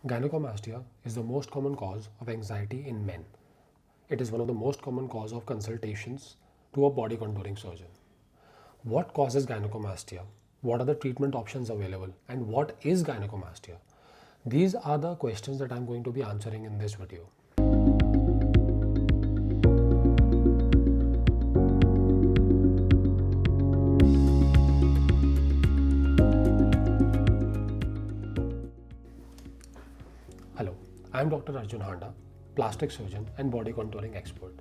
Gynecomastia is the most common cause of anxiety in men. It is one of the most common cause of consultations to a body contouring surgeon. What causes gynecomastia? What are the treatment options available? And what is gynecomastia? These are the questions that I'm going to be answering in this video. Hello, I'm Dr. Arjun Handa, plastic surgeon and body contouring expert.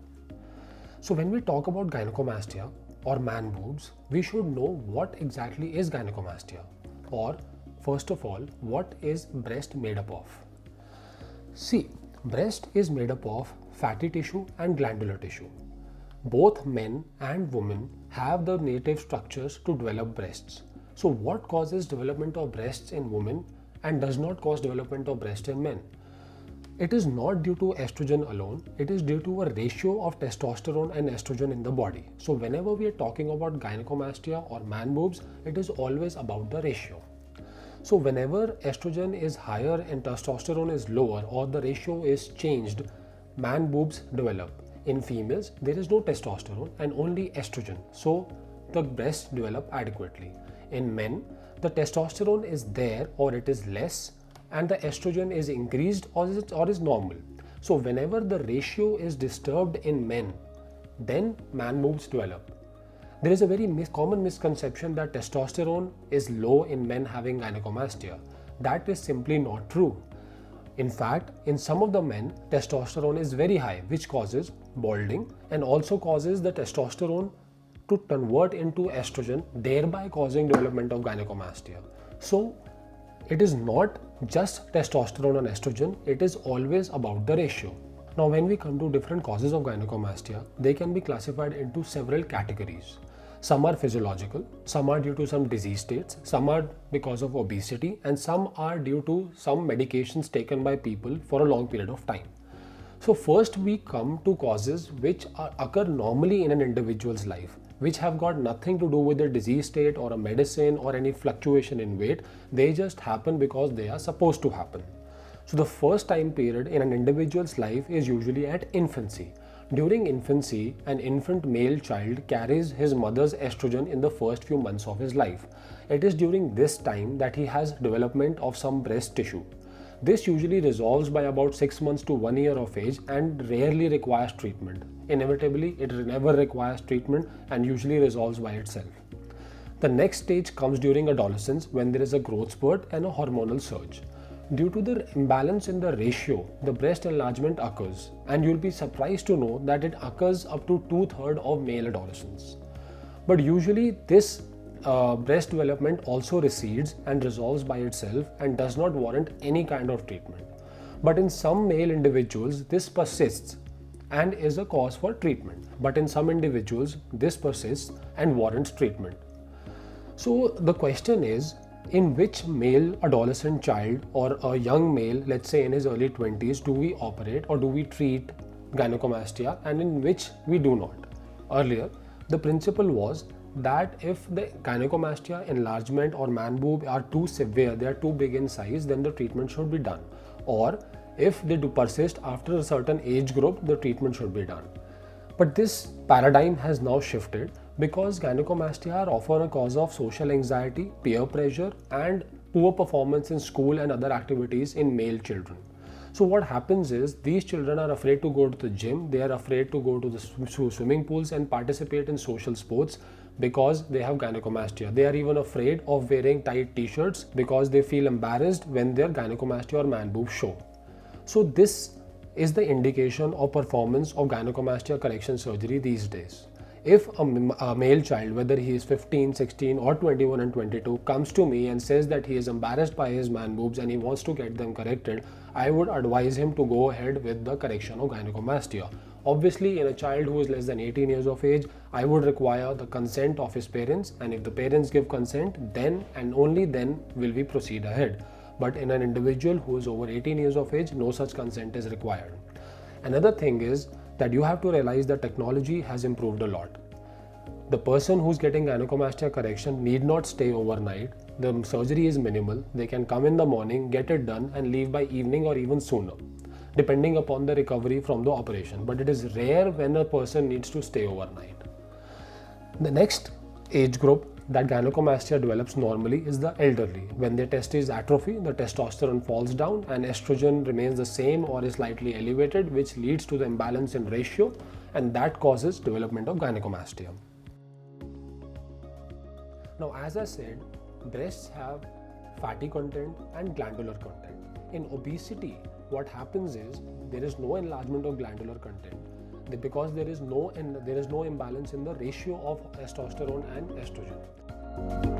So when we talk about gynecomastia or man boobs, we should know what exactly is gynecomastia, or first of all, what is breast made up of? See, breast is made up of fatty tissue and glandular tissue. Both men and women have the native structures to develop breasts. So what causes development of breasts in women and does not cause development of breast in men? It is not due to estrogen alone, it is due to a ratio of testosterone and estrogen in the body. So whenever we are talking about gynecomastia or man boobs, it is always about the ratio. So whenever estrogen is higher and testosterone is lower, or the ratio is changed, man boobs develop. In females, there is no testosterone and only estrogen, so the breasts develop adequately. In men, the testosterone is there or it is less, and the estrogen is increased or is normal. So whenever the ratio is disturbed in men, then man boobs develop. There is a very common misconception that testosterone is low in men having gynecomastia. That is simply not true. In fact, in some of the men, testosterone is very high, which causes balding and also causes the testosterone to convert into estrogen, thereby causing development of gynecomastia. So it is not just testosterone and estrogen, it is always about the ratio. Now when we come to different causes of gynecomastia, they can be classified into several categories. Some are physiological, some are due to some disease states, some are because of obesity, and some are due to some medications taken by people for a long period of time. So first we come to causes which occur normally in an individual's life, which have got nothing to do with their disease state or a medicine or any fluctuation in weight. They just happen because they are supposed to happen. So the first time period in an individual's life is usually at infancy. During infancy, an infant male child carries his mother's estrogen in the first few months of his life. It is during this time that he has development of some breast tissue. This usually resolves by about 6 months to 1 year of age and rarely requires treatment. Inevitably, it never requires treatment and usually resolves by itself. The next stage comes during adolescence, when there is a growth spurt and a hormonal surge. Due to the imbalance in the ratio, the breast enlargement occurs, and you'll be surprised to know that it occurs up to 2/3 of male adolescents. But usually this breast development also recedes and resolves by itself and does not warrant any kind of treatment. But in some male individuals, this persists and is a cause for treatment. But in some individuals, this persists and warrants treatment. So the question is, in which male adolescent child or a young male, let's say in his early 20s, do we operate or do we treat gynecomastia, and in which we do not? Earlier, the principle was that if the gynecomastia enlargement or man boob are too severe, they are too big in size, then the treatment should be done. Or if they do persist after a certain age group, the treatment should be done. But this paradigm has now shifted because gynecomastia are often a cause of social anxiety, peer pressure, and poor performance in school and other activities in male children. So what happens is, these children are afraid to go to the gym, they are afraid to go to the swimming pools and participate in social sports because they have gynecomastia. They are even afraid of wearing tight t-shirts because they feel embarrassed when their gynecomastia or man boobs show. So this is the indication of performance of gynecomastia correction surgery these days. If a male child, whether he is 15, 16 or 21 and 22, comes to me and says that he is embarrassed by his man boobs and he wants to get them corrected, I would advise him to go ahead with the correction of gynecomastia. Obviously, in a child who is less than 18 years of age, I would require the consent of his parents, and if the parents give consent, then and only then will we proceed ahead. But in an individual who is over 18 years of age, no such consent is required. Another thing is that you have to realize that technology has improved a lot. The person who's getting gynecomastia correction need not stay overnight. The surgery is minimal. They can come in the morning, get it done, and leave by evening or even sooner, depending upon the recovery from the operation. But it is rare when a person needs to stay overnight. The next age group that gynecomastia develops normally is the elderly. When their testes atrophy, the testosterone falls down and estrogen remains the same or is slightly elevated, which leads to the imbalance in ratio, and that causes development of gynecomastia. Now, as I said, breasts have fatty content and glandular content. In obesity, what happens is there is no enlargement of glandular content because there is no imbalance in the ratio of testosterone and estrogen.